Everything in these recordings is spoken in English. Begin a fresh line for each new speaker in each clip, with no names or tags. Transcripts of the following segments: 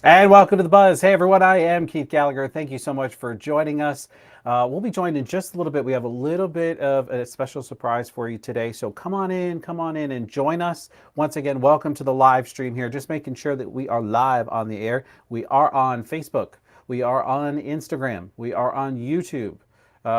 And welcome to the Buzz. Hey, everyone, I am Keith Gallagher. Thank you so much for joining us. We'll be joined in just a little bit. We have a little bit of a special surprise for you today. So come on in and join us. Once again, welcome to the live stream here. Just making sure that we are live on the air. We are on Facebook. We are on Instagram. We are on YouTube.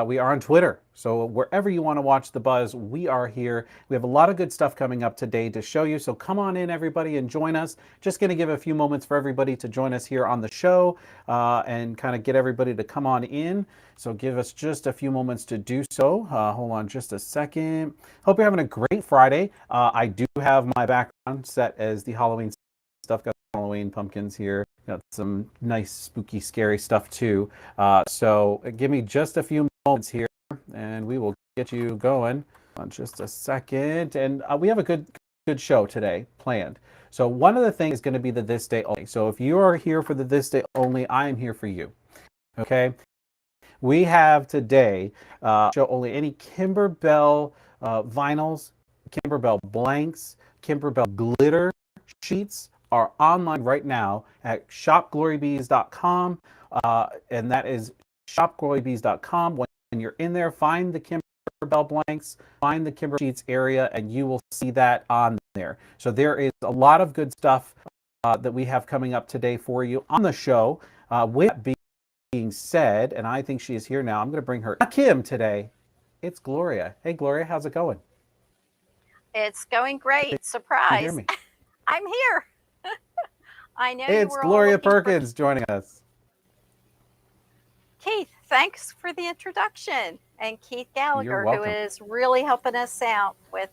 We are on Twitter. So wherever you want to watch The Buzz, we are here. We have a lot of good stuff coming up today to show you. So come on in, everybody, and join us. Just going to give a few moments for everybody to join us here on the show and kind of get everybody to come on in. So give us just a few moments to do so. Hold on just a second. Hope you're having a great Friday. I do have my background set as the Halloween stuff. Got Halloween pumpkins here. Got some nice, spooky, scary stuff too. So give me just a few moments here, and we will get you going on just a second. And we have a good show today planned. So one of the things is going to be the This Day Only. So if you are here for the This Day Only, I am here for you. Okay. We have today show only any Kimberbell vinyls, Kimberbell blanks, Kimberbell glitter sheets are online right now at shopglorybees.com. And that is shopglorybees.com. When you're in there, find the Kimberbell blanks, find the Kimber sheets area, and you will see that on there. So there is a lot of good stuff that we have coming up today for you on the show. With that being said, and I think she is here now, I'm going to bring her. Not Kim today. It's Gloria. Hey, Gloria, how's it going?
It's going great.
Can you hear
Surprise.
me?
I'm here. I know you
It's
were all
Gloria
looking for
Perkins joining us.
Keith. Thanks for the introduction. And Keith
You're
Gallagher, who
welcome.
is really helping us out with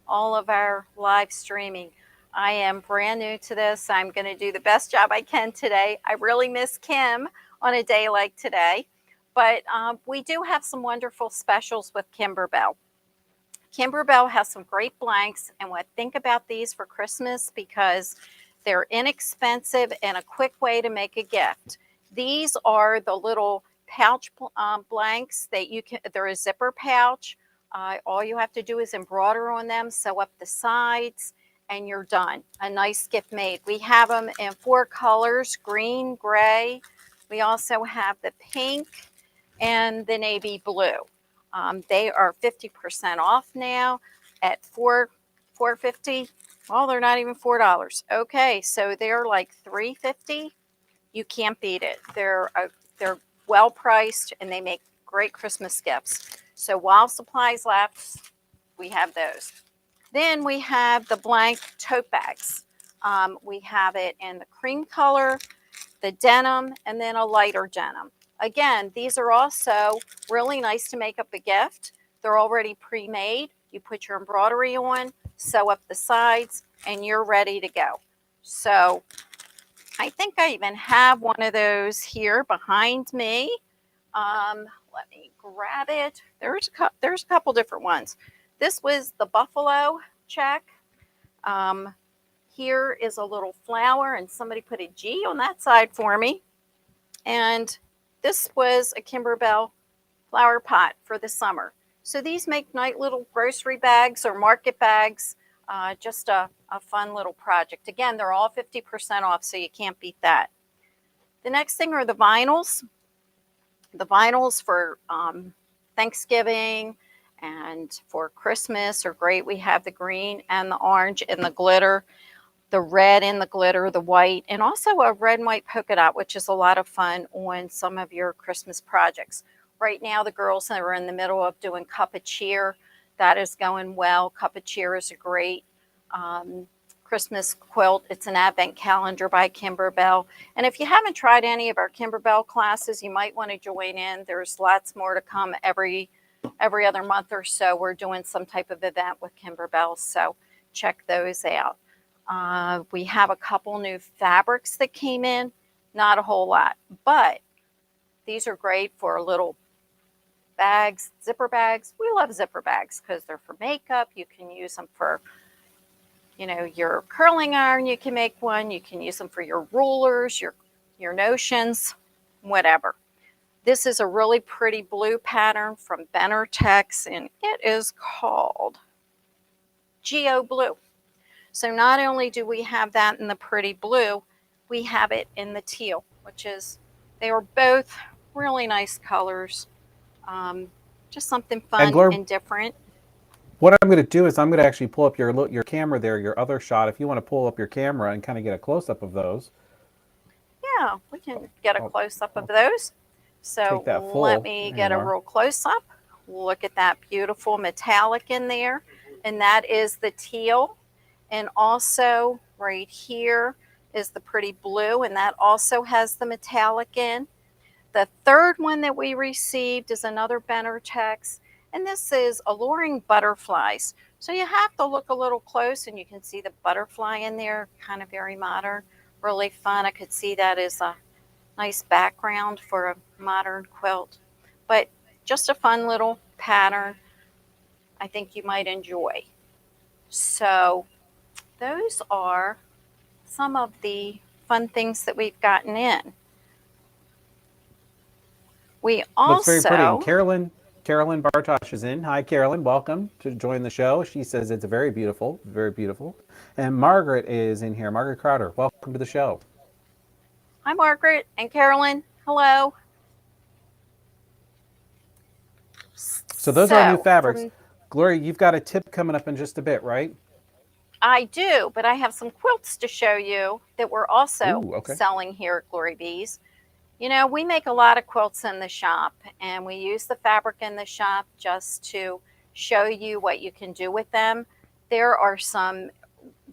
all of our live streaming. I am brand new to this. I'm going to do the best job I can today. I really miss Kim on a day like today. But we do have some wonderful specials with Kimberbell. Kimberbell has some great blanks, and what think about these for Christmas because they're inexpensive and a quick way to make a gift. These are the little pouch blanks that you can. They're a zipper pouch. All you have to do is embroider on them, sew up the sides, and you're done. A nice gift made. We have them in 4 colors: green, gray. We also have the pink and the navy blue. They are 50% off now at $4.50. Well, they're not even $4. Okay, so they're like $3.50. You can't beat it. They're well priced and they make great Christmas gifts. So while supplies last, we have those. Then we have the blank tote bags. We have it in the cream color, the denim, and then a lighter denim. Again, these are also really nice to make up a gift. They're already pre-made. You put your embroidery on, sew up the sides, and you're ready to go. So I think I even have one of those here behind me. Let me grab it. There's a couple different ones. This was the buffalo check. Um, Here is a little flower, and somebody put a G on that side for me. And this was a Kimberbell flower pot for the summer. So these make nice little grocery bags or market bags. Just a fun little project. Again, they're all 50% off, so you can't beat that. The next thing are the vinyls. The vinyls for Thanksgiving and for Christmas are great. We have the green and the orange and the glitter, the red and the glitter, the white, and also a red and white polka dot, which is a lot of fun on some of your Christmas projects. Right now, the girls are in the middle of doing Cup of Cheer. That is going well. Cup of Cheer is a great Christmas quilt. It's an advent calendar by Kimberbell. And if you haven't tried any of our Kimberbell classes, you might want to join in. There's lots more to come every other month or so. We're doing some type of event with Kimberbell, so check those out. We have a couple new fabrics that came in, not a whole lot, but these are great for little bags, zipper bags. We love zipper bags because they're for makeup. You can use them for, your curling iron. You can make one. You can use them for your rulers, your notions, whatever. This is a really pretty blue pattern from Benner Tex, and it is called Geo Blue. So not only do we have that in the pretty blue, we have it in the teal, which is, they are both really nice colors. Um, just something
And
fun
Gloria,
and different.
what I'm going to do is I'm going to actually pull up your camera there, your other shot. If you want to pull up your camera and kind of get a close up of those,
Yeah, we can get a
I'll,
close up of
I'll
those.
take
So
that
let
full.
me
There
get
you
a
are.
real close up. Look at that beautiful metallic in there. And that is the teal. And also right here is the pretty blue. And that also has the metallic in. The third one that we received is another Tex, and this is Alluring Butterflies. So you have to look a little close, and you can see the butterfly in there, kind of very modern, really fun. I could see that as a nice background for a modern quilt, but just a fun little pattern I think you might enjoy. So those are some of the fun things that we've gotten in. We
Looks very pretty. And
also,
Carolyn Bartosh is in. Hi, Carolyn. Welcome to join the show. She says it's very beautiful, very beautiful. And Margaret is in here. Margaret Crowder, welcome to the show.
hi Margaret and Carolyn, hello.
So those are our new
So
fabrics.
from
Gloria, you've got a tip coming up in just a bit, right?
I do, but I have some quilts to show you that we're also
Ooh, okay.
selling here at Glory Bees. You know, we make a lot of quilts in the shop, and we use the fabric in the shop just to show you what you can do with them. There are some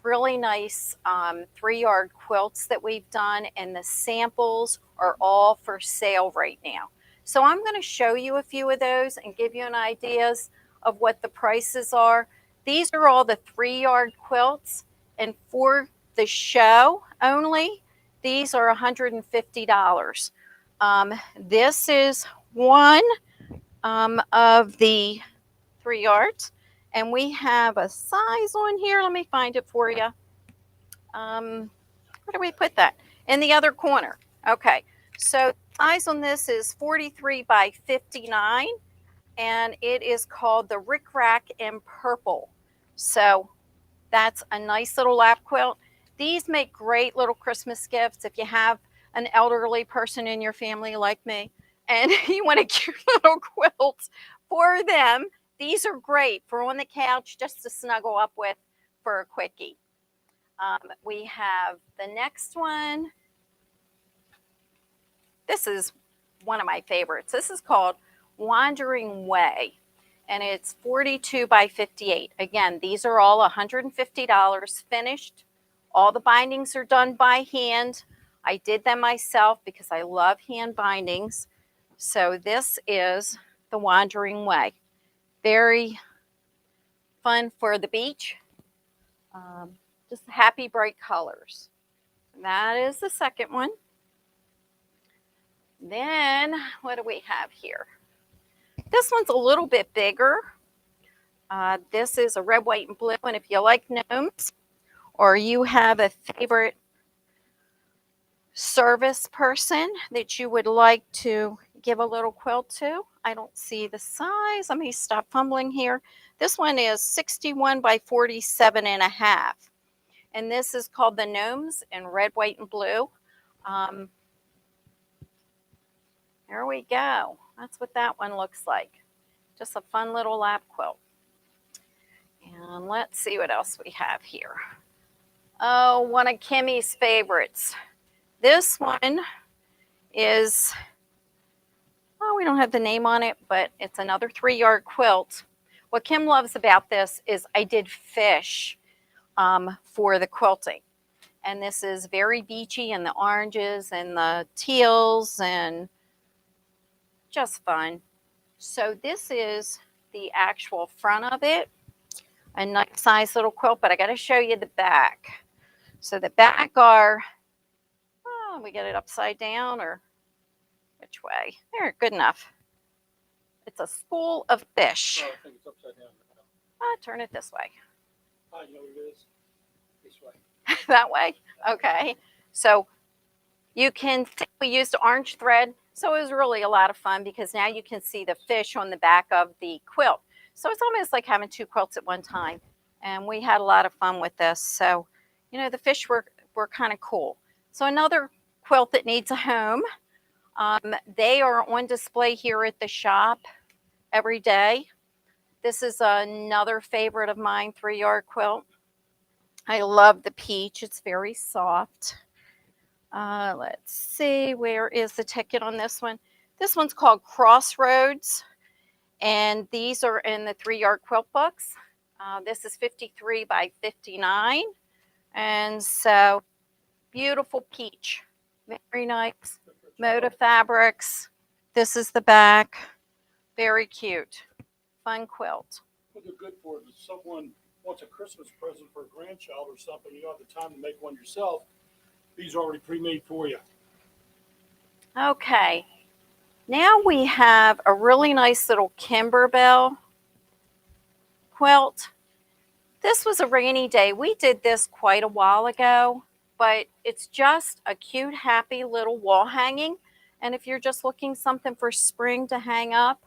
really nice 3-yard quilts that we've done, and the samples are all for sale right now. So I'm going to show you a few of those and give you an ideas of what the prices are. These are all the 3-yard quilts, and for the show only, these are $150. This is one of the 3 yards, and we have a size on here. Let me find it for you. Where do we put that? In the other corner. Okay, so size on this is 43 by 59, and it is called the Rick Rack in Purple. So that's a nice little lap quilt. These make great little Christmas gifts if you have an elderly person in your family like me and you want a cute little quilt for them. These are great for on the couch just to snuggle up with for a quickie. We have the next one. This is one of my favorites. This is called Wandering Way, and it's 42 by 58. Again, these are all $150 finished. All the bindings are done by hand. I did them myself because I love hand bindings. So this is the Wandering Way. Very fun for the beach. Just happy, bright colors. That is the second one. Then what do we have here? This one's a little bit bigger. This is a red, white, and blue. And if you like gnomes or you have a favorite service person that you would like to give a little quilt to, I don't see the size. Let me stop fumbling here. This one is 61 by 47 and a half. And this is called the Gnomes in red, white, and blue. There we go. That's what that one looks like. Just a fun little lap quilt. And let's see what else we have here. Oh, one of Kimmy's favorites. This one is, oh, we don't have the name on it, but it's another 3-yard quilt. What Kim loves about this is I did fish for the quilting. And this is very beachy, and the oranges and the teals and just fun. So this is the actual front of it. A nice size little quilt, but I got to show you the back. So the back are, oh, we get it upside down or which way? There, good enough. It's a school of fish.
Oh, I think it's upside down now.
Turn it this way.
Oh, you know what it is? This way.
That way? Okay. So you can see we used orange thread. So it was really a lot of fun because now you can see the fish on the back of the quilt. So it's almost like having 2 quilts at one time. And we had a lot of fun with this. So, you know, the fish were kind of cool. So another quilt that needs a home. They are on display here at the shop every day. This is another favorite of mine, 3-yard quilt. I love the peach. It's very soft. Let's see, where is the ticket on this one? This one's called Crossroads, and these are in the 3-yard quilt books. This is 53 by 59, and so beautiful peach, very nice. Moda fabrics. This is the back, very cute, fun quilt.
What they're good for is if someone wants a Christmas present for a grandchild or something, you don't have the time to make one yourself. These are already pre-made for you.
Okay, now we have a really nice little Kimberbell quilt. This was a rainy day. We did this quite a while ago, but it's just a cute, happy little wall hanging. And if you're just looking something for spring to hang up,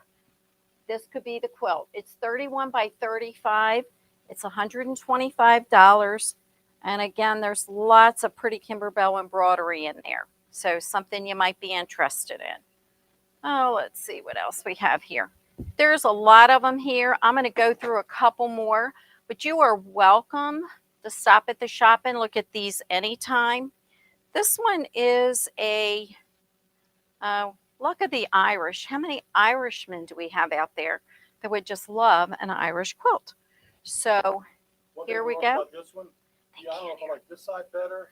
this could be the quilt. It's 31 by 35. It's $125. And again, there's lots of pretty Kimberbell embroidery in there. So something you might be interested in. Oh, let's see what else we have here. There's a lot of them here. I'm going to go through a couple more, but you are welcome to stop at the shop and look at these anytime. This one is a Luck of the Irish. How many Irishmen do we have out there that would just love an Irish quilt? So here we go.
This one, yeah, I don't know if I like this side better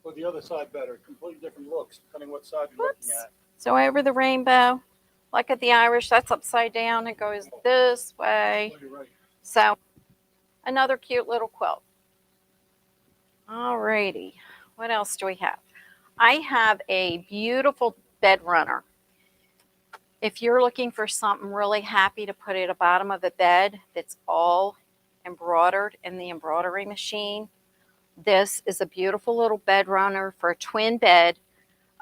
or the other side better. Completely different looks depending what side you're looking at.
So over the rainbow, Luck of the Irish, that's upside down. It goes this way.
Oh, you're right.
So another cute little quilt. Alrighty, what else do we have? I have a beautiful bed runner. If you're looking for something really happy to put at the bottom of the bed that's all embroidered in the embroidery machine, this is a beautiful little bed runner for a twin bed.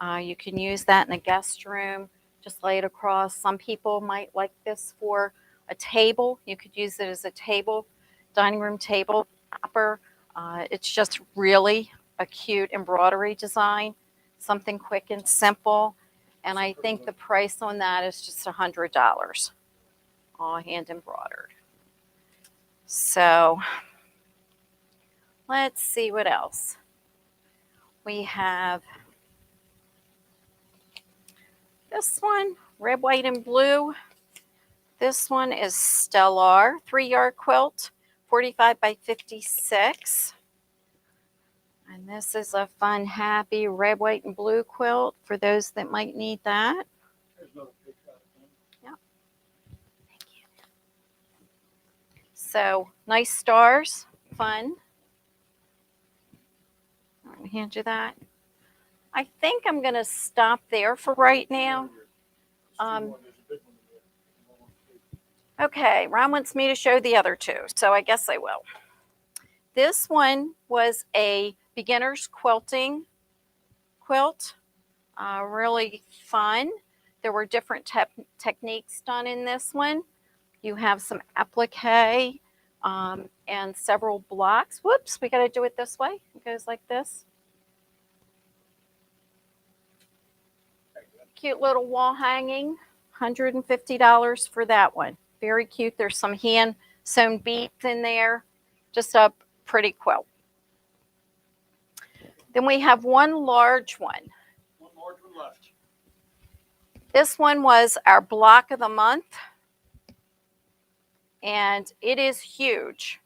You can use that in a guest room, just lay it across. Some people might like this for a table. You could use it as a table, dining room table topper. It's just really a cute embroidery design, something quick and simple. And I think the price on that is just $100, all hand embroidered. So let's see what else. We have this one, red, white, and blue. This one is Stellar 3-yard quilt, 45 by 56. And this is a fun, happy red, white, and blue quilt for those that might need that.
There's another picture of it.
Yep. Thank you. So nice stars, fun. I'm going to hand you that. I think I'm going to stop there for right now.
There's a big one in there.
Okay, Ron wants me to show the other two, so I guess I will. This one was a beginner's quilting quilt, really fun. There were different techniques done in this one. You have some applique and several blocks. Whoops, we got to do it this way. It goes like this. Cute little wall hanging, $150 for that one. Very cute. There's some hand sewn beads in there. Just a pretty quilt. Then we have one large one.
One large one left.
This one was our block of the month, and it is huge.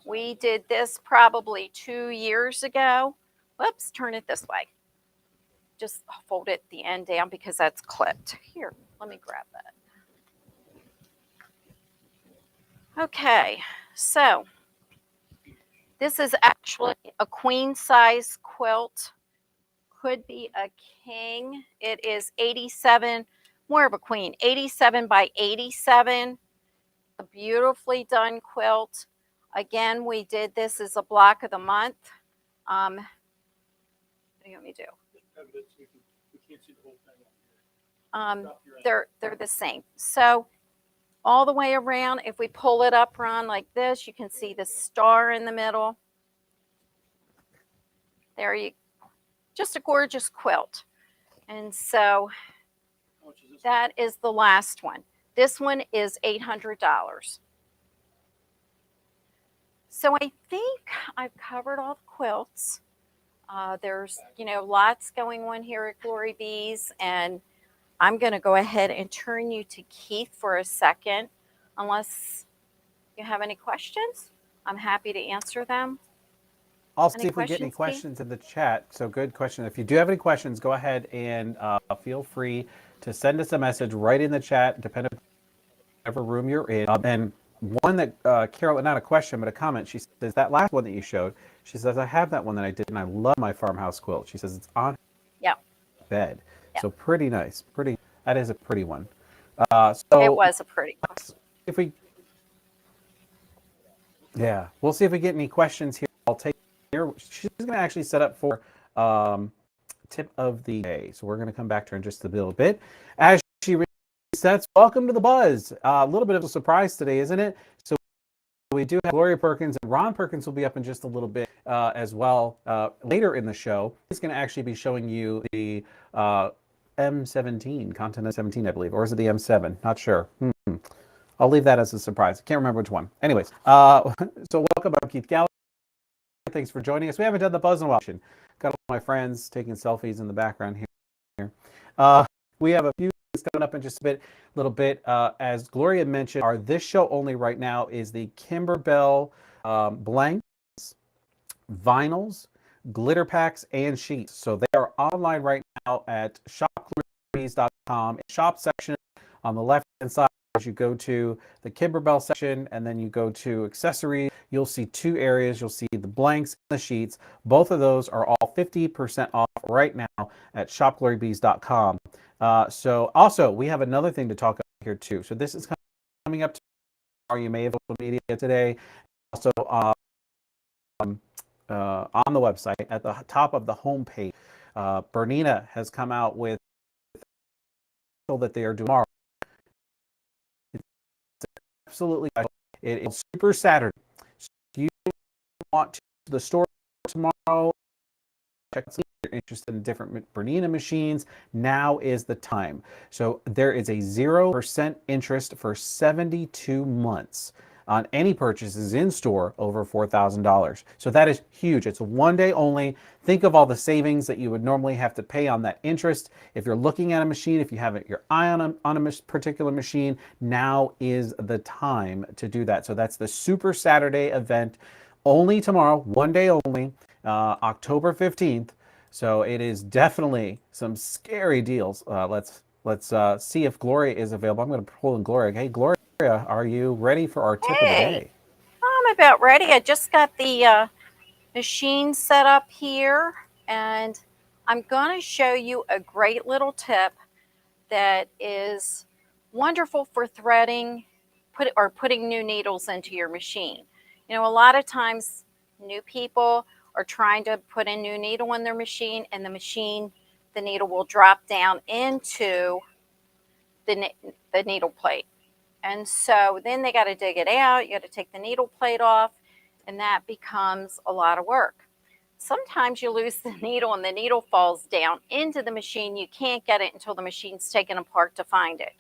We did this probably 2 years ago. Whoops, turn it this way. Just fold it the end down because that's clipped. Here, let me grab that. Okay, so this is actually a queen size quilt. Could be a king. It is 87, more of a queen, 87 by 87. A beautifully done quilt. Again, we did this as a block of the month. What do you want me to do?
We can't see the whole thing.
They're the same. So all the way around, if we pull it up, Ron, like this, you can see the star in the middle. There you, just a gorgeous quilt. And so
How much is this?
that is the last one. This one is $800. So I think I've covered all the quilts. There's, lots going on here at Glory Bees, and I'm going to go ahead and turn you to Keith for a second. Unless you have any questions, I'm happy to answer them.
I'll
Any
see if we get any
questions, Keith?
questions in the chat. So good question. If you do have any questions, go ahead and feel free to send us a message right in the chat, depending on whatever room you're in. And one that Carol, not a question, but a comment. She says that last one that you showed. She says I have that one that I did, and I love my farmhouse quilt. She says it's on
Yeah.
bed,
Yeah.
so pretty nice. Pretty. That is a pretty one.
It
So
was a pretty one.
if we, yeah, we'll see if we get any questions here. I'll take here. She's going to actually set up for tip of the day. So we're going to come back to her in just a little bit. As she resets, welcome to the buzz. A little bit of a surprise today, isn't it? So we do have Gloria Perkins, and Ron Perkins will be up in just a little bit as well later in the show. He's going to actually be showing you the M17, Continent 17, I believe, or is it the M7? Not sure. I'll leave that as a surprise. I can't remember which one. Anyways, so welcome back, Keith Gallagher. Thanks for joining us. We haven't done the buzz in a while. Got all my friends taking selfies in the background here. We have a few things coming up in just a little bit. As Gloria mentioned, our this show only right now is the Kimberbell blanks, vinyls, glitter packs, and sheets. So they are online right now at shopglorybees.com. Shop section on the left-hand side. As you go to the Kimberbell section and then you go to accessories, you'll see two areas. You'll see the blanks and the sheets. Both of those are all 50% off right now at shopglorybees.com. So also, we have another thing to talk about here too. So this is coming up tomorrow. You may have social media today. Also on the website at the top of the homepage, Bernina has come out with that they are doing tomorrow. Absolutely, it is Super Saturday. So if you want to the store tomorrow, check if you're interested in different Bernina machines, now is the time. So there is a 0% interest for 72 months on any purchases in store over $4,000. So that is huge. It's a one day only. Think of all the savings that you would normally have to pay on that interest. If you're looking at a machine, if you have your eye on a particular machine, now is the time to do that. So that's the Super Saturday event only tomorrow, one day only, October 15th. So it is definitely some scary deals. Let's see if Gloria is available. I'm going to pull in Gloria. Hey, Gloria, are you ready for our tip of the day?
I'm about ready. I just got the machine set up here, and I'm going to show you a great little tip that is wonderful for threading putting new needles into your machine. A lot of times new people are trying to put a new needle in their machine, and the needle will drop down into the needle plate. And so then they got to dig it out. You got to take the needle plate off, and that becomes a lot of work. Sometimes you lose the needle and the needle falls down into the machine. You can't get it until the machine's taken apart to find it.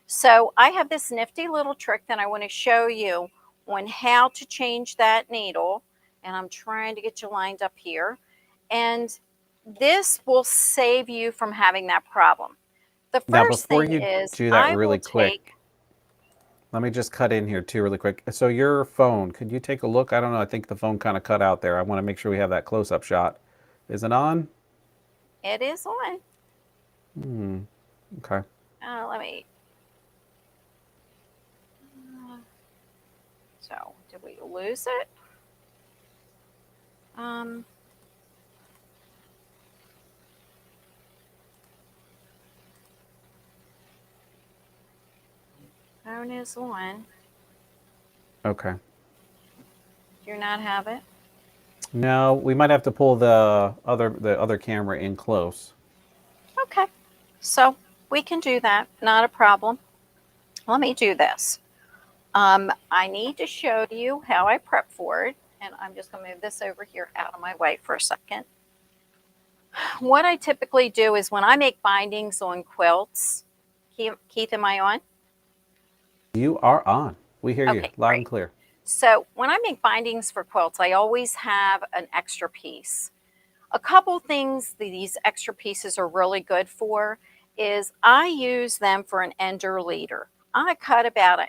So I have this nifty little trick that I want to show you on how to change that needle. And I'm trying to get you lined up here. And this will save you from having that problem. The first thing is
do that really quick, let me just cut in here too really quick. So your phone, could you take a look? I don't know. I think the phone kind of cut out there. I want to make sure we have that close-up shot. Is it on?
It is on.
Okay.
Let me. So, did we lose it? Phone is on.
Okay.
Do you not have it?
No, we might have to pull the other camera in close.
Okay. So we can do that. Not a problem. Let me do this. I need to show you how I prep for it. And I'm just going to move this over here out of my way for a second. What I typically do is when I make bindings on quilts, Keith, am I on?
You are on. We hear you
Okay,
loud and
great.
clear.
So when I make bindings for quilts, I always have an extra piece. A couple things that these extra pieces are really good for is I use them for an ender leader. I cut about an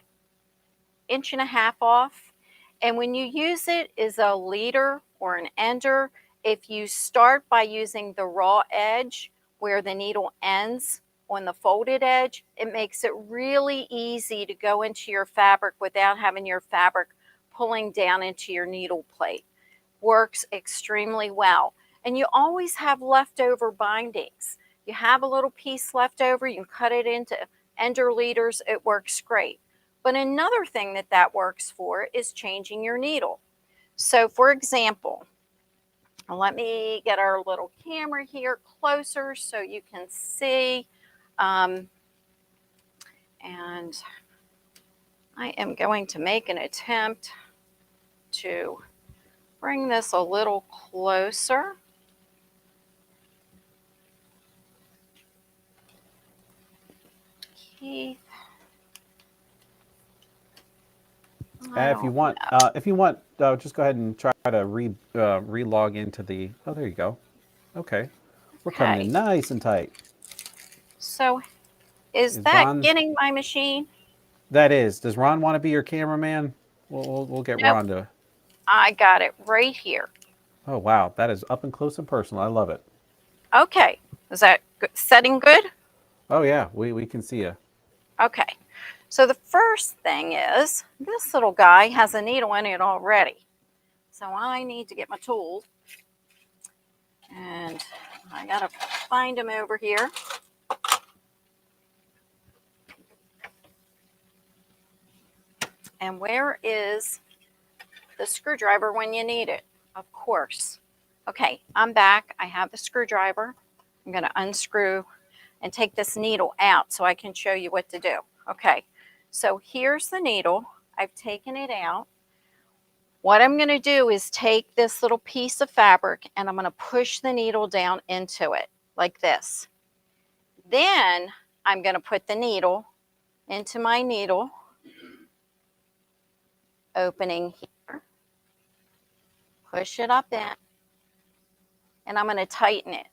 inch and a half off. And when you use it as a leader or an ender, if you start by using the raw edge where the needle ends on the folded edge, it makes it really easy to go into your fabric without having your fabric pulling down into your needle plate. Works extremely well. And you always have leftover bindings. You have a little piece left over, you can cut it into ender leaders, it works great. But another thing that works for is changing your needle. So for example, let me get our little camera here closer so you can see. And I am going to make an attempt to bring this a little closer. Keith.
If you want, just go ahead and try to re-log into the. Oh, there you go. Okay, we're coming
Okay.
in nice and tight.
So is
Is
that
Ron?
getting my machine?
That is. Does Ron want to be your cameraman? We'll get
Nope.
Ron to.
I got it right here.
Oh wow, that is up and close and personal. I love it.
Okay. Is that setting good?
Oh yeah, we can see you.
Okay. So the first thing is this little guy has a needle in it already. So I need to get my tool. And I got to find him over here. And where is the screwdriver when you need it? Of course. Okay, I'm back. I have the screwdriver. I'm going to unscrew and take this needle out so I can show you what to do. Okay, so here's the needle. I've taken it out. What I'm going to do is take this little piece of fabric and I'm going to push the needle down into it like this. Then I'm going to put the needle into my needle opening here, push it up in, and I'm going to tighten it.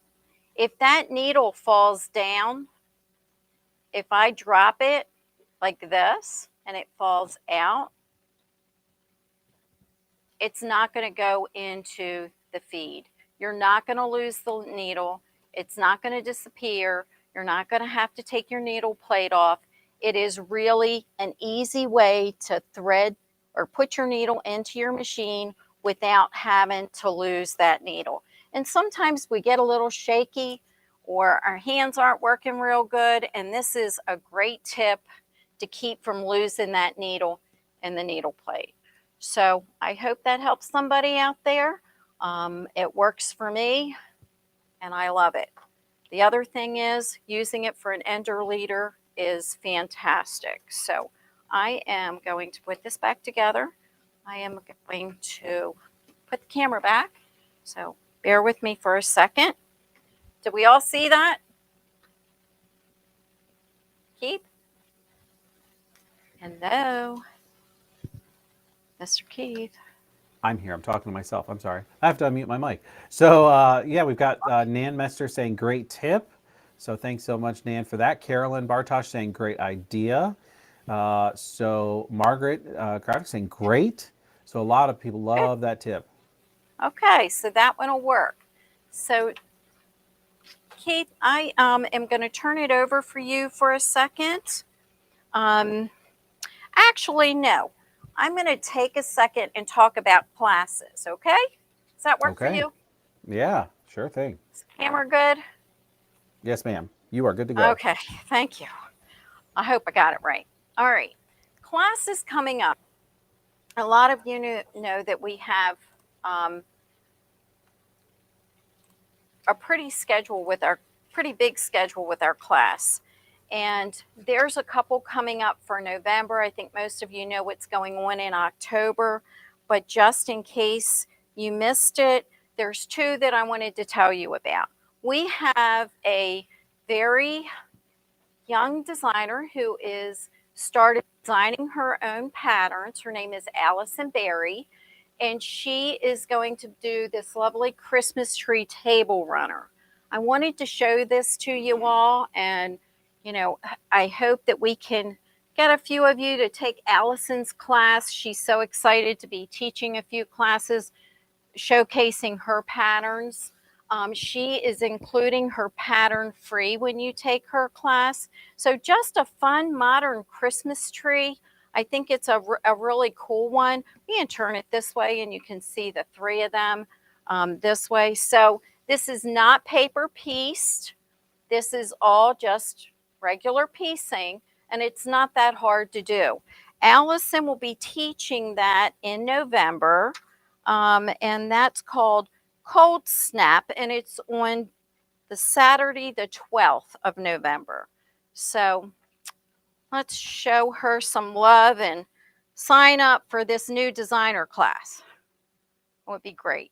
If that needle falls down, if I drop it like this and it falls out, it's not going to go into the feed. You're not going to lose the needle. It's not going to disappear. You're not going to have to take your needle plate off. It is really an easy way to thread or put your needle into your machine without having to lose that needle. And sometimes we get a little shaky or our hands aren't working real good, and this is a great tip to keep from losing that needle in the needle plate. So I hope that helps somebody out there. It works for me, and I love it. The other thing is using it for an ender leader is fantastic. So I am going to put this back together. I am going to put the camera back. So bear with me for a second. Did we all see that? Keith? Hello, Mr. Keith.
I'm here. I'm talking to myself. I'm sorry. I have to unmute my mic. So yeah, we've got Nan Mester saying great tip. So thanks so much, Nan, for that. Carolyn Bartosh saying great idea. So Margaret Crowder saying great. So a lot of people love that tip.
Okay, so that one will work. So Keith, I am going to turn it over for you for a second. Actually, no. I'm going to take a second and talk about classes, okay? Does that work for
Okay.
you?
Yeah, sure thing.
Is the camera good?
Yes, ma'am. You are good to go.
Okay, thank you. I hope I got it right. All right, classes coming up. A lot of you know that we have a pretty big schedule with our class. And there's a couple coming up for November. I think most of you know what's going on in October, but just in case you missed it, there's two that I wanted to tell you about. we have a very young designer who is started designing her own patterns. Her name is Allison Berry, and she is going to do this lovely Christmas tree table runner. I wanted to show this to you all, and I hope that we can get a few of you to take Allison's class. She's so excited to be teaching a few classes showcasing her patterns. She is including her pattern free when you take her class. So just a fun modern Christmas tree. I think it's a really cool one. You can turn it this way and you can see the three of them this way. So this is not paper pieced. This is all just regular piecing, and it's not that hard to do. Allison will be teaching that in November, and that's called Cold Snap, and it's on the Saturday, the 12th of November. So let's show her some love and sign up for this new designer class. It would be great.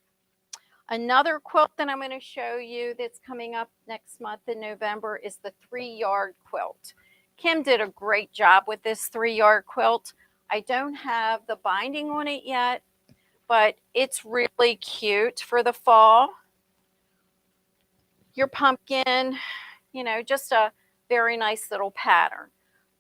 Another quilt that I'm going to show you that's coming up next month in November is the 3-yard quilt. Kim did a great job with this 3-yard quilt. I don't have the binding on it yet, but it's really cute for the fall. Your pumpkin, just a very nice little pattern.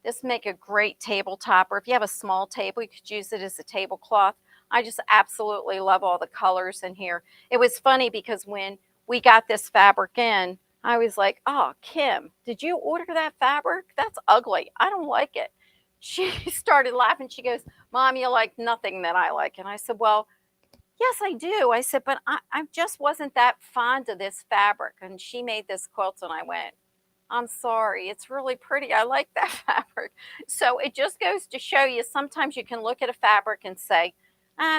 This make a great table topper. If you have a small table, you could use it as a tablecloth. I just absolutely love all the colors in here. It was funny because when we got this fabric in, I was like, oh, Kim, did you order that fabric? That's ugly. I don't like it. She started laughing. She goes, Mom, you like nothing that I like. And I said, well, yes, I do. I said, but I just wasn't that fond of this fabric. And she made this quilt and I went, I'm sorry, it's really pretty. I like that fabric. So it just goes to show you, sometimes you can look at a fabric and say,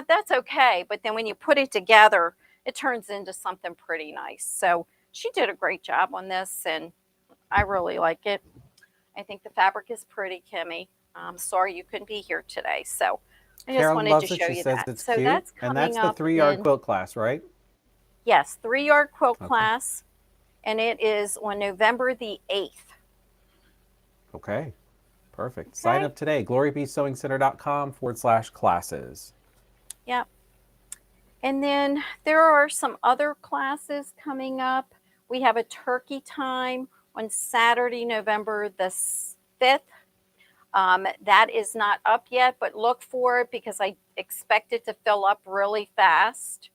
that's okay. But then when you put it together, it turns into something pretty nice. So she did a great job on this and I really like it. I think the fabric is pretty, Kimmy. I'm sorry you couldn't be here today. So I just
Carolyn
wanted
loves
to
it.
show
She
you
says
that.
it's
So
cute.
that's
And
coming
that's the
up
3-yard
in,
quilt class, right?
yes, 3-yard quilt
Okay.
class. And it is on November the 8th.
Okay. Perfect.
Okay.
Sign up today. glorybesewingcenter.com/classes.
Yep. And then there are some other classes coming up. We have a turkey time on Saturday, November the 5th. That is not up yet, but look for it because I expect it to fill up really fast.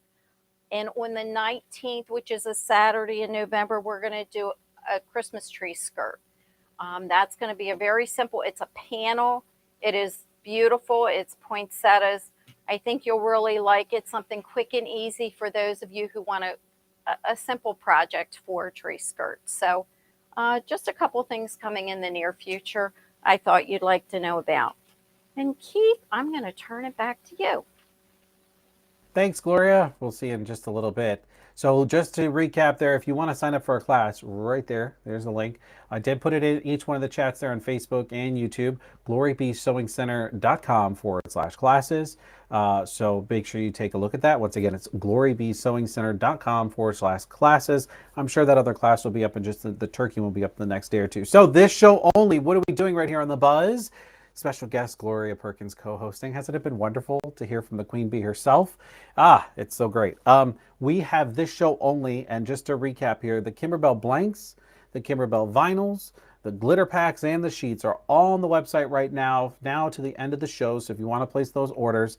And on the 19th, which is a Saturday in November, we're going to do a Christmas tree skirt. That's going to be a very simple, it's a panel. It is beautiful. It's poinsettias. I think you'll really like it. Something quick and easy for those of you who want a simple project for a tree skirt. So just a couple things coming in the near future I thought you'd like to know about. And Keith, I'm going to turn it back to you.
Thanks, Gloria. We'll see you in just a little bit. So just to recap there, if you want to sign up for a class, right there's a link. I did put it in each one of the chats there on Facebook and YouTube, glorybesewingcenter.com/classes. So make sure you take a look at that. Once again, it's glorybesewingcenter.com/classes. I'm sure that other class will be up in just the turkey will be up the next day or two. So this show only, what are we doing right here on The Buzz? Special guest Gloria Perkins co-hosting. Hasn't it been wonderful to hear from the Queen Bee herself? It's so great. We have this show only, and just to recap here, the Kimberbell blanks, the Kimberbell vinyls, the glitter packs, and the sheets are all on the website right now to the end of the show. So if you want to place those orders,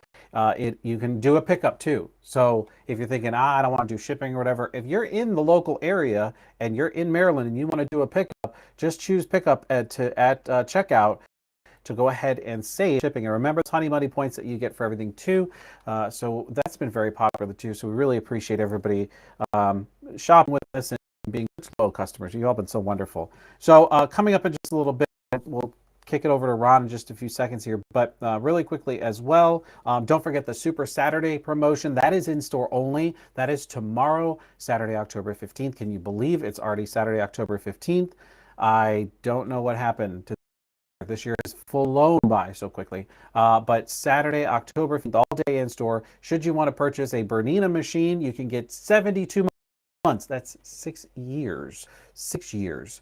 you can do a pickup too. So if you're thinking, I don't want to do shipping or whatever, if you're in the local area and you're in Maryland and you want to do a pickup, just choose pickup at checkout to go ahead and save shipping. And remember, it's Honey Money points that you get for everything too. So that's been very popular too. So we really appreciate everybody shopping with us and being slow customers. You've all been so wonderful. So coming up in just a little bit, we'll kick it over to Ron in just a few seconds here. But really quickly as well, don't forget the Super Saturday promotion. That is in store only. That is tomorrow, Saturday, October 15th. Can you believe it's already Saturday, October 15th? I don't know what happened to this year is flown by so quickly. But Saturday, October 5th, all day in store. Should you want to purchase a Bernina machine, you can get 72 months. That's 6 years. 6 years.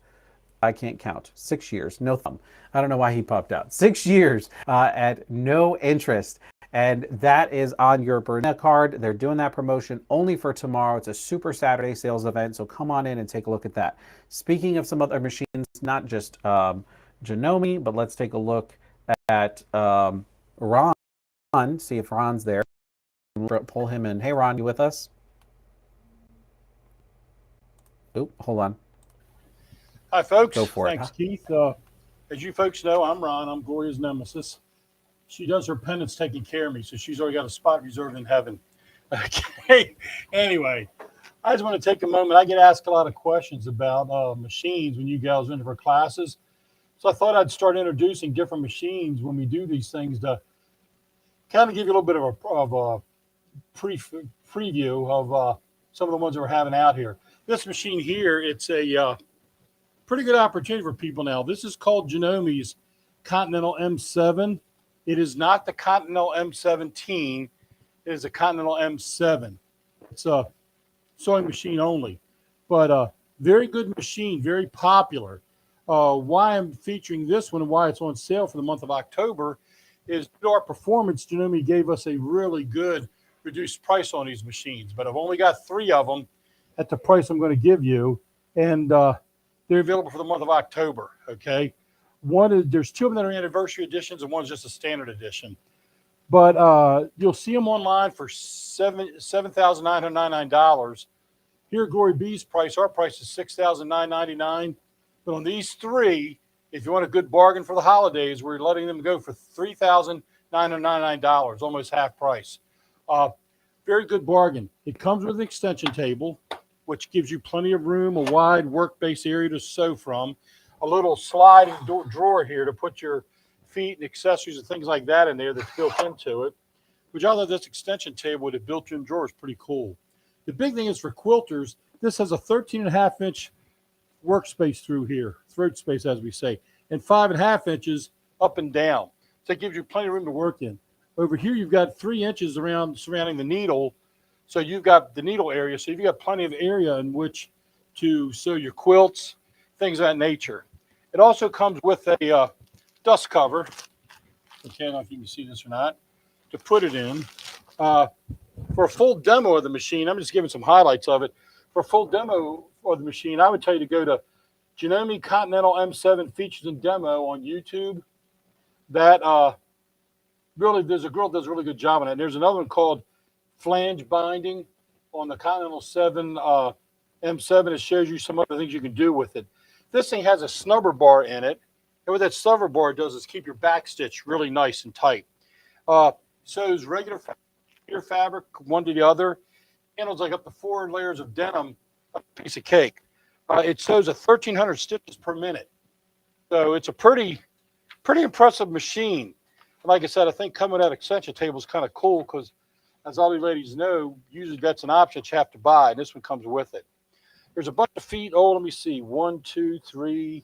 I can't count. 6 years. No thumb. I don't know why he popped out. 6 years at no interest. And that is on your Bernina card. They're doing that promotion only for tomorrow. It's a Super Saturday sales event. So come on in and take a look at that. Speaking of some other machines, not just Janome, but let's take a look at Ron. See if Ron's there. Pull him in. Hey, Ron, you with us? Oh, hold on.
Hi, folks.
Go for it.
Thanks, Keith. As you folks know, I'm Ron. I'm Gloria's nemesis. She does her penance taking care of me, so she's already got a spot reserved in heaven. Okay. Anyway, I just want to take a moment. I get asked a lot of questions about machines when you guys are in for classes. So I thought I'd start introducing different machines when we do these things to kind of give you a little bit of a preview of some of the ones that we're having out here. This machine here, it's a pretty good opportunity for people now. This is called Janome's Continental M7. It is not the Continental M17. It is a Continental M7. It's a sewing machine only, but very good machine, very popular. Why I'm featuring this one and why it's on sale for the month of October is due to our performance. Janome gave us a really good reduced price on these machines, but I've only got 3 of them at the price I'm going to give you, and they're available for the month of October. Okay, there's 2 of them that are anniversary editions, and one's just a standard edition. But you'll see them online for $7,999. Here at Glory B's price, our price is $6,999. But on these 3, if you want a good bargain for the holidays, we're letting them go for $3,999, almost half price. Very good bargain. It comes with an extension table, which gives you plenty of room, a wide work-base area to sew from, a little sliding drawer here to put your feet and accessories and things like that in there that's built into it. Which I love this extension table with a built-in drawer is pretty cool. The big thing is for quilters, this has a 13.5-inch workspace through here, throat space as we say, and 5.5 inches up and down. So it gives you plenty of room to work in. Over here you've got 3 inches surrounding the needle. So you've got the needle area, so you've got plenty of area in which to sew your quilts, things of that nature. It also comes with a dust cover. I don't know if you can see this or not, to put it in. For a full demo of the machine, I'm just giving some highlights of it. For a full demo of the machine, I would tell you to go to Janome Continental M7 Features and Demo on YouTube. That really, there's a girl that does a really good job on it. There's another one called Flange Binding on the Continental 7 M7. It shows you some other things you can do with it. This thing has a snubber bar in it, and what that snubber bar does is keep your back stitch really nice and tight. Sews regular fabric one to the other, handles like up to 4 layers of denim, a piece of cake. It sews 1,300 stitches per minute, so it's a pretty impressive machine. Like I said, I think coming with that extension table is kind of cool because, as all you ladies know, usually that's an option that you have to buy, and this one comes with it. There's a bunch of feet. Oh, let me see. 1, 2, 3,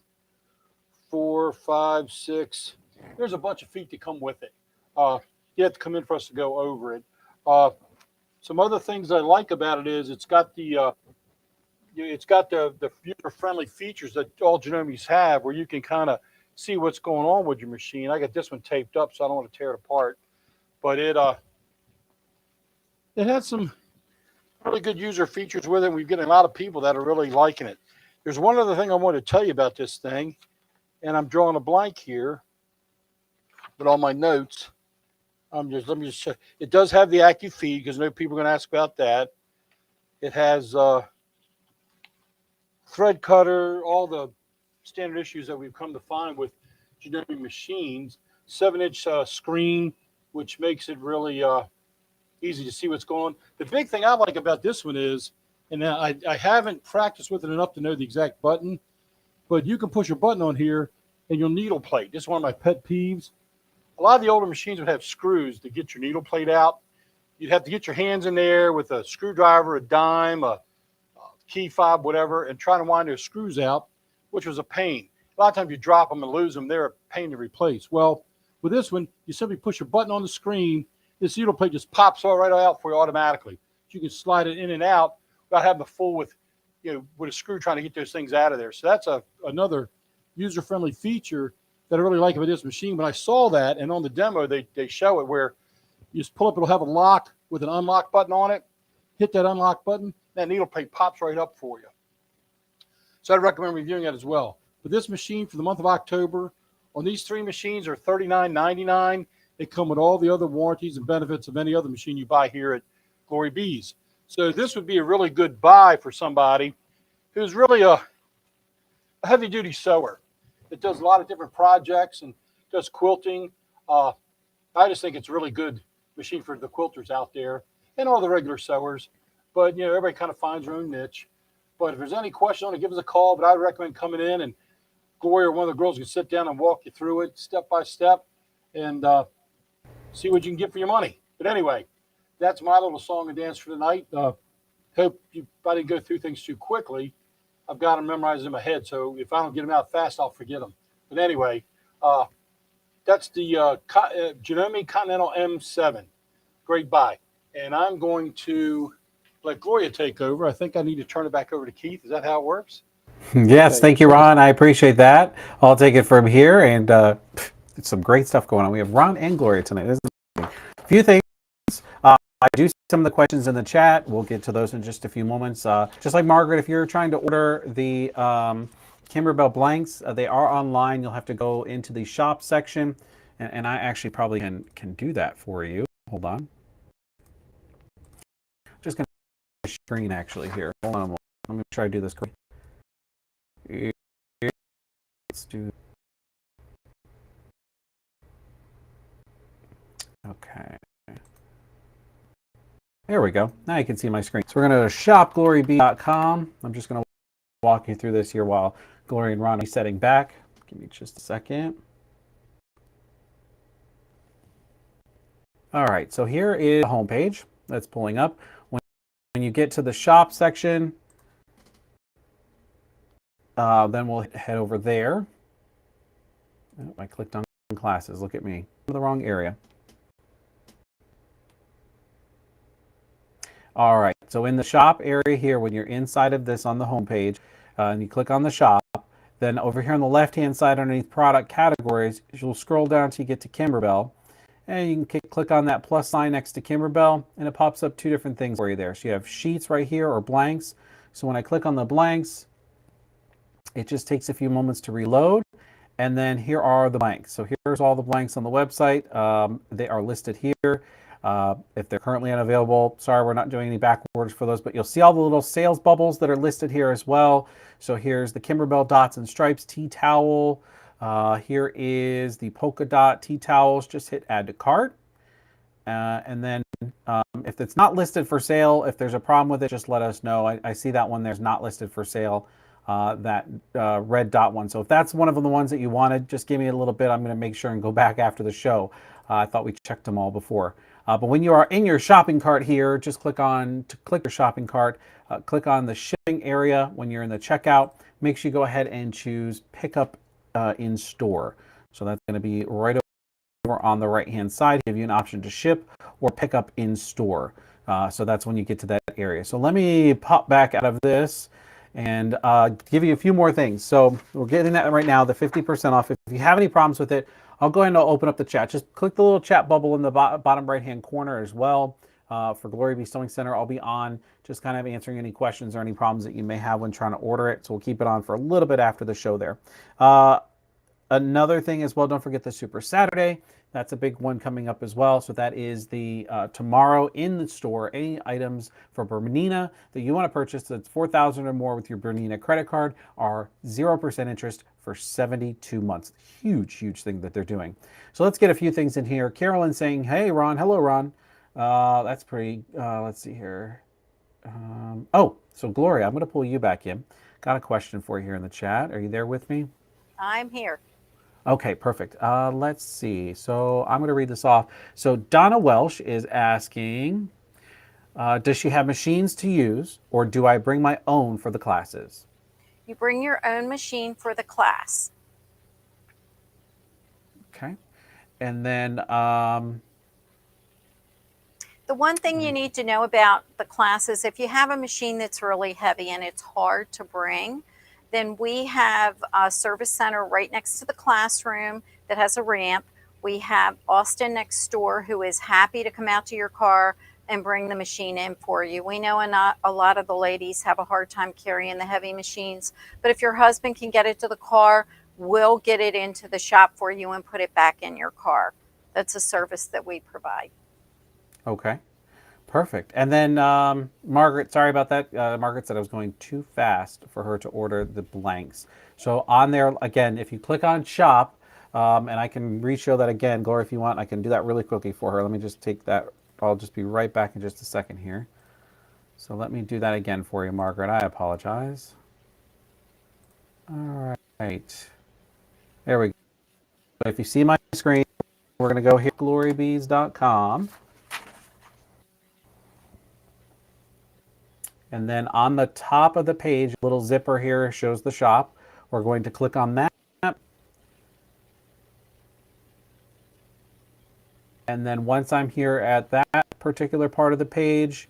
4, 5, 6. There's a bunch of feet that come with it. You have to come in for us to go over it. Some other things I like about it is it's got the user-friendly features that all Janome's have, where you can kind of see what's going on with your machine. I got this one taped up, so I don't want to tear it apart. But it has some really good user features with it. We've got a lot of people that are really liking it. There's one other thing I want to tell you about this thing, and I'm drawing a blank here with all my notes. Let me just check. It does have the AccuFeed, because I know people are going to ask about that. It has thread cutter, all the standard issues that we've come to find with Janome machines. 7-inch screen, which makes it really easy to see what's going on. The big thing I like about this one is, and I haven't practiced with it enough to know the exact button, but you can push a button on here and you'll needle plate. This is one of my pet peeves. A lot of the older machines would have screws to get your needle plate out. You'd have to get your hands in there with a screwdriver, a dime, a key fob, whatever, and try to wind those screws out, which was a pain. A lot of times you drop them and lose them. They're a pain to replace. Well, with this one, you simply push a button on the screen. This needle plate just pops all right out for you automatically. So you can slide it in and out without having to fool with with a screw trying to get those things out of there. So that's another user-friendly feature that I really like about this machine. When I saw that, and on the demo, they show it where you just pull up, it'll have a lock with an unlock button on it. Hit that unlock button, that needle plate pops right up for you. So I'd recommend reviewing that as well. But this machine for the month of October, on these 3 machines are $39.99. They come with all the other warranties and benefits of any other machine you buy here at Glory Bees. So this would be a really good buy for somebody who's really a heavy-duty sewer that does a lot of different projects and does quilting. I just think it's a really good machine for the quilters out there and all the regular sewers. But, everybody kind of finds their own niche. But if there's any question on it, give us a call. But I would recommend coming in, and Gloria or one of the girls can sit down and walk you through it step by step and see what you can get for your money. But anyway, that's my little song and dance for tonight. Hope I didn't go through things too quickly. I've got them memorized in my head, so if I don't get them out fast, I'll forget them. But anyway, that's the Janome Continental M7. Great buy. And I'm going to let Gloria take over. I think I need to turn it back over to Keith. Is that how it works?
Yes,
Okay.
thank you, Ron. I appreciate that. I'll take it from here, and it's some great stuff going on. We have Ron and Gloria tonight. This is a few things. I do see some of the questions in the chat. We'll get to those in just a few moments. Just like Margaret, if you're trying to order the Kimberbell blanks, they are online. You'll have to go into the shop section, and I actually probably can do that for you. Hold on. Just going to screen actually here. Hold on. Let me try to do this quick. Let's do. Okay. There we go. Now you can see my screen. So we're going to shopglorybee.com. I'm just going to walk you through this here while Gloria and Ron are setting back. Give me just a second. All right. So here is the homepage that's pulling up. When you get to the shop section, then we'll head over there. Oh, I clicked on classes. Look at me. I'm in the wrong area. All right, so in the shop area here, when you're inside of this on the home page, and you click on the shop, then over here on the left-hand side underneath product categories, you'll scroll down till you get to Kimberbell, and you can click on that plus sign next to Kimberbell, and it pops up 2 different things for you there. So you have sheets right here or blanks. So when I click on the blanks, it just takes a few moments to reload. And then here are the blanks. So here's all the blanks on the website. They are listed here. If they're currently unavailable, sorry, we're not doing any back orders for those, but you'll see all the little sales bubbles that are listed here as well. So here's the Kimberbell Dots and Stripes tea towel. Here is the polka dot tea towels. Just hit add to cart. And then if it's not listed for sale, if there's a problem with it, just let us know. I see that one there's not listed for sale. That red dot one. So if that's one of the ones that you wanted, just give me a little bit. I'm going to make sure and go back after the show. I thought we checked them all before. But when you are in your shopping cart here, just click your shopping cart, click on the shipping area. When you're in the checkout, make sure you go ahead and choose pick up in store. So that's going to be right over on the right hand side. Give you an option to ship or pick up in store. So that's when you get to that area. So let me pop back out of this and give you a few more things. So we're getting that right now, the 50% off. If you have any problems with it, I'll go ahead and I'll open up the chat. Just click the little chat bubble in the bottom right-hand corner as well. For Glory Bee Sewing Center, I'll be on just kind of answering any questions or any problems that you may have when trying to order it. So we'll keep it on for a little bit after the show there. Another thing as well, don't forget the Super Saturday. That's a big one coming up as well. So that is the tomorrow in the store. Any items for Bernina that you want to purchase that's $4,000 or more with your Bernina credit card are 0% interest for 72 months. Huge, huge thing that they're doing. So let's get a few things in here. Carolyn saying, hey, Ron. Hello, Ron. That's pretty, let's see here. So Gloria, I'm going to pull you back in. Got a question for you here in the chat. Are you there with me?
I'm here.
Okay, perfect. Let's see. So I'm going to read this off. So Donna Welsh is asking, does she have machines to use, or do I bring my own for the classes?
You bring your own machine for the class.
Okay. And then
The The one thing you need to know about the classes, if you have a machine that's really heavy and it's hard to bring, then we have a service center right next to the classroom that has a ramp. We have Austin next door who is happy to come out to your car and bring the machine in for you. We know a lot of the ladies have a hard time carrying the heavy machines, but if your husband can get it to the car, we'll get it into the shop for you and put it back in your car. That's a service that we provide.
Okay. Perfect. And then Margaret, sorry about that. Margaret said I was going too fast for her to order the blanks. So on there, again, if you click on shop, and I can re-show that again, Gloria, if you want, I can do that really quickly for her. Let me just take that. I'll just be right back in just a second here. So let me do that again for you, Margaret. I apologize. All right. There we go. If you see my screen, we're going to go here, glorybees.com. And then on the top of the page, a little zipper here shows the shop. We're going to click on that. And then once I'm here at that particular part of the page,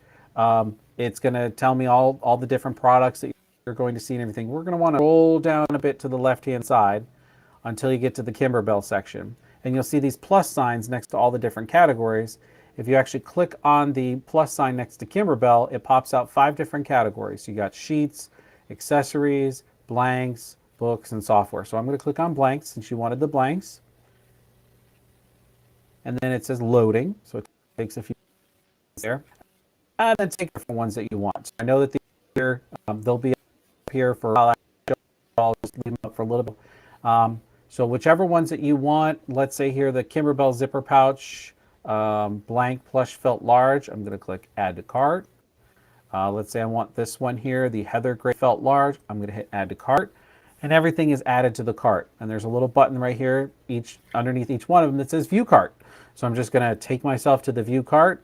it's going to tell me all the different products that you're going to see and everything. We're going to want to roll down a bit to the left-hand side until you get to the Kimberbell section. And you'll see these plus signs next to all the different categories. If you actually click on the plus sign next to Kimberbell, it pops out 5 different categories. You got sheets, accessories, blanks, books, and software. So I'm going to click on blanks since you wanted the blanks. And then it says loading, so it takes a few minutes there. And then take the ones that you want. So I know that these here, they'll be up here for a while. I'll just leave them up for a little bit. So whichever ones that you want, let's say here the Kimberbell zipper pouch, blank plush felt large, I'm going to click add to cart. Let's say I want this one here, the heather gray felt large, I'm going to hit add to cart. And everything is added to the cart. And there's a little button right here, underneath each one of them that says view cart. So I'm just going to take myself to the view cart,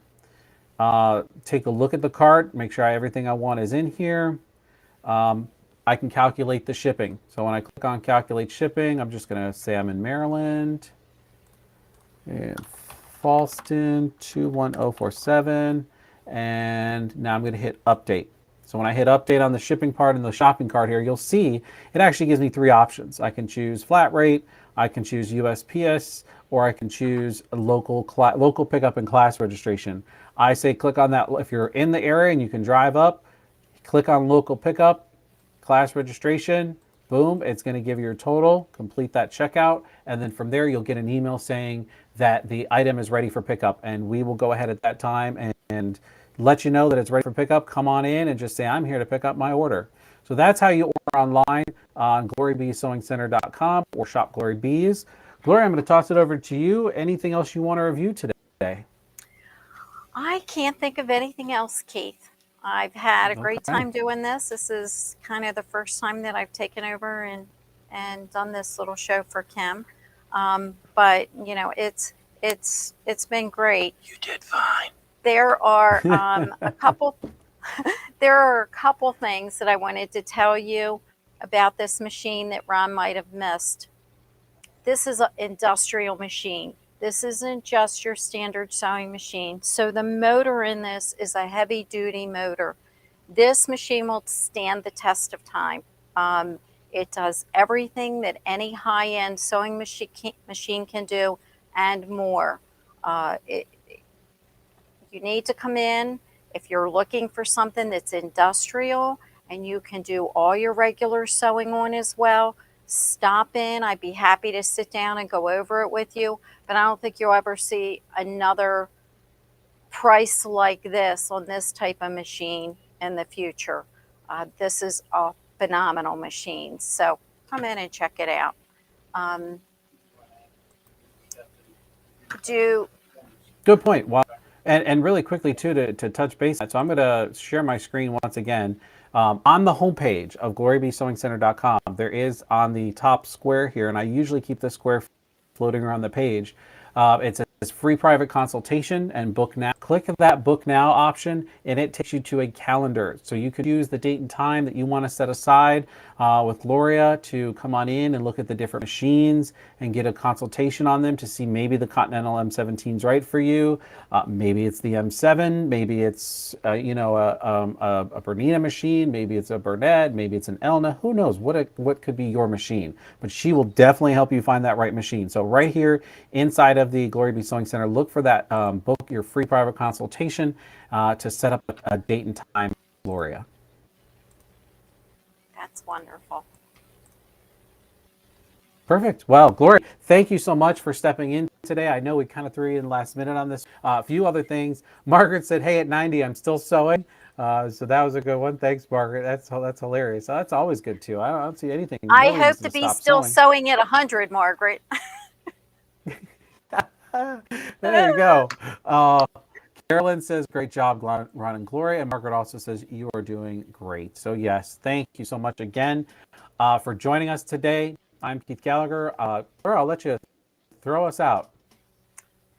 take a look at the cart, make sure everything I want is in here. I can calculate the shipping. So when I click on calculate shipping, I'm just going to say I'm in Maryland. And Falston 21047. And now I'm going to hit update. So when I hit update on the shipping part and the shopping cart here, you'll see it actually gives me 3 options. I can choose flat rate, I can choose USPS, or I can choose a local pickup and class registration. I say click on that if you're in the area and you can drive up, click on local pickup, class registration, boom, it's going to give you your total, complete that checkout, and then from there you'll get an email saying that the item is ready for pickup, and we will go ahead at that time and let you know that it's ready for pickup. Come on in and just say, I'm here to pick up my order. So that's how you order online on glorybeesewingcenter.com or Shop Glory Bees. Gloria, I'm going to toss it over to you. Anything else you want to review today?
I can't think of anything else, Keith. I've had a great time doing this. This is kind of the first time that I've taken over and done this little show for Kim. But you know, it's been great.
You did fine.
There are a couple things that I wanted to tell you about this machine that Ron might have missed. This is an industrial machine. This isn't just your standard sewing machine. So the motor in this is a heavy duty motor. This machine will stand the test of time. It does everything that any high-end sewing machine can do and more. You need to come in if you're looking for something that's industrial and you can do all your regular sewing on as well. Stop in. I'd be happy to sit down and go over it with you, but I don't think you'll ever see another price like this on this type of machine in the future. This is a phenomenal machine, so come in and check it out.
Good point. Well, and really quickly too to touch base. So I'm going to share my screen once again. On the homepage of glorybeesewingcenter.com, there is on the top square here, and I usually keep this square floating around the page. It's a free private consultation and book now. Click that book now option and it takes you to a calendar. So you could use the date and time that you want to set aside with Gloria to come on in and look at the different machines and get a consultation on them to see maybe the Continental M17 is right for you. Maybe it's the M7, maybe it's a Bernina machine, maybe it's a Burnett, maybe it's an Elna. Who knows what could be your machine? But she will definitely help you find that right machine. So right here inside of the Glory Be Sewing Center, look for that book your free private consultation to set up a date and time with Gloria.
That's wonderful.
Perfect. Well, Gloria, thank you so much for stepping in today. I know we kind of threw you in last minute on this. A few other things. Margaret said, hey, at 90, I'm still sewing. So that was a good one. Thanks, Margaret. That's hilarious. So that's always good, too. I don't see anything.
I hope to be still sewing at 100, Margaret.
There you go. Carolyn says, great job, Ron and Gloria. And Margaret also says, you are doing great. So, yes, thank you so much again for joining us today. I'm Keith Gallagher. I'll let you throw us out.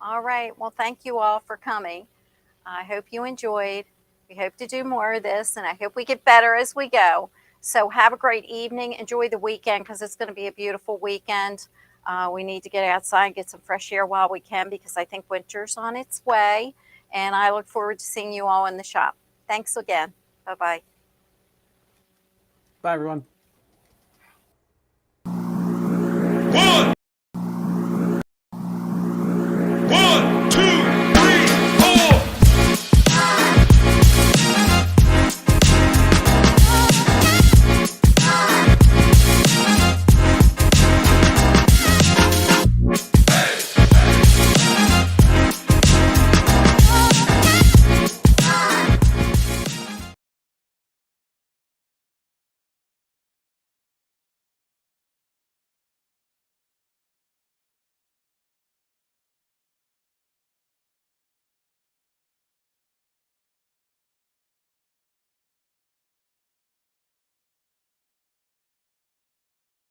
All right. Well, thank you all for coming. I hope you enjoyed. We hope to do more of this, and I hope we get better as we go. So have a great evening. Enjoy the weekend because it's going to be a beautiful weekend. We need to get outside and get some fresh air while we can because I think winter's on its way. And I look forward to seeing you all in the shop. Thanks again. Bye-bye.
Bye, everyone.